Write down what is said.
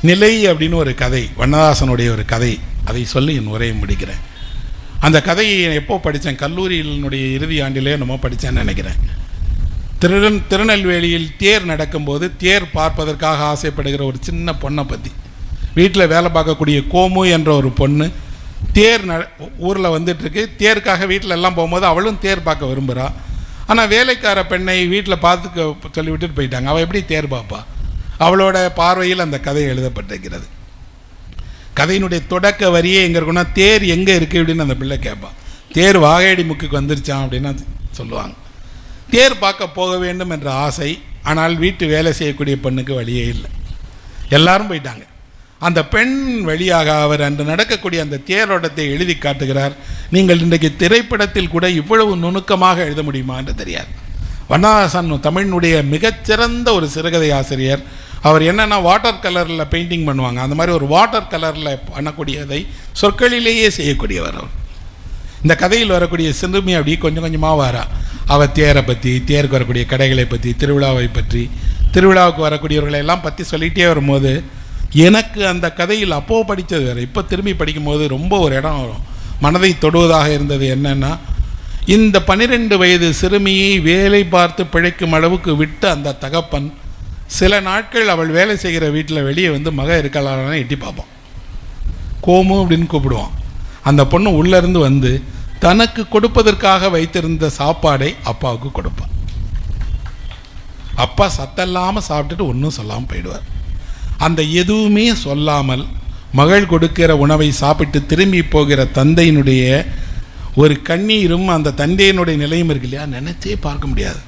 நிலை அப்படின்னு ஒரு கதை, வண்ணதாசனுடைய ஒரு கதை, அதை சொல்லி என் உரையை முடிக்கிறேன். அந்த கதையை எப்போ படித்தேன், கல்லூரியினுடைய இறுதி ஆண்டிலே நம்ம படித்தேன்னு நினைக்கிறேன். திருநெல்வேலியில் தேர் நடக்கும்போது தேர் பார்ப்பதற்காக ஆசைப்படுகிற ஒரு சின்ன பொண்ணை பற்றி, வீட்டில் வேலை பார்க்கக்கூடிய கோமு என்ற ஒரு பொண்ணு தேர் ஊரில் வந்துட்டுருக்கு. தேருக்காக வீட்டில் எல்லாம் போகும்போது அவளும் தேர் பார்க்க விரும்புகிறா. ஆனால் வேலைக்கார பெண்ணை வீட்டில் பார்த்துக்க சொல்லி விட்டுட்டு போயிட்டாங்க. அவள் எப்படி தேர் பார்ப்பா? அவளோட பார்வையில் அந்த கதை எழுதப்பட்டிருக்கிறது. கதையினுடைய தொடக்க வரியே எங்கே இருக்குன்னா, தேர் எங்கே இருக்குது அப்படின்னு அந்த பிள்ளை கேட்பான். தேர் வாகையடி முக்குக்கு வந்துருச்சான் அப்படின்னு சொல்லுவாங்க. தேர் பார்க்க போக வேண்டும் என்ற ஆசை, ஆனால் வீட்டு வேலை செய்யக்கூடிய பெண்ணுக்கு வழியே இல்லை. எல்லாரும் போயிட்டாங்க. அந்த பெண் வழியாக அவர் அன்று நடக்கக்கூடிய அந்த தேரோட்டத்தை எழுதி காட்டுகிறார். நீங்கள் இன்றைக்கு திரைப்படத்தில் கூட இவ்வளவு நுணுக்கமாக எழுத முடியுமா என்று தெரியாது. வண்ணதாசன் தமிழினுடைய மிகச்சிறந்த ஒரு சிறுகதை ஆசிரியர். அவர் என்னென்னா வாட்டர் கலரில் பெயிண்டிங் பண்ணுவாங்க, அந்த மாதிரி ஒரு வாட்டர் கலரில் பண்ணக்கூடியதை சொற்களிலேயே செய்யக்கூடியவர் அவர். இந்த கதையில் வரக்கூடிய சிறுமி அப்படி கொஞ்சம் கொஞ்சமாக வரா. அவள் தேரை பற்றி, தேருக்கு வரக்கூடிய கடைகளை பற்றி, திருவிழாவை பற்றி, திருவிழாவுக்கு வரக்கூடியவர்களை எல்லாம் பற்றி சொல்லிகிட்டே வரும்போது எனக்கு அந்த கதையில் அப்போ படித்தது வேறு, இப்போ திரும்பி படிக்கும்போது ரொம்ப ஒரு இடம் வரும், மனதை தொடுவதாக இருந்தது. என்னென்னா, இந்த 12 வயது சிறுமியை வேலை பார்த்து பிழைக்கும் அளவுக்கு விட்ட அந்த தகப்பன் சில நாட்கள் அவள் வேலை செய்கிற வீட்டில் வெளியே வந்து மக இருக்கலான்னு எட்டி பார்ப்பான். கோமு அப்படின்னு கூப்பிடுவான். அந்த பொண்ணு உள்ளேருந்து வந்து தனக்கு கொடுப்பதற்காக வைத்திருந்த சாப்பாடை அப்பாவுக்கு கொடுப்பான். அப்பா சத்தல்லாமல் சாப்பிட்டுட்டு ஒன்றும் சொல்லாமல் போயிடுவார். அந்த எதுவுமே சொல்லாமல் மகள் கொடுக்கிற உணவை சாப்பிட்டு திரும்பி போகிற தந்தையினுடைய ஒரு கண்ணீரும் அந்த தந்தையினுடைய நிலையும் இருக்கு இல்லையா, நினைச்சே பார்க்க முடியாது.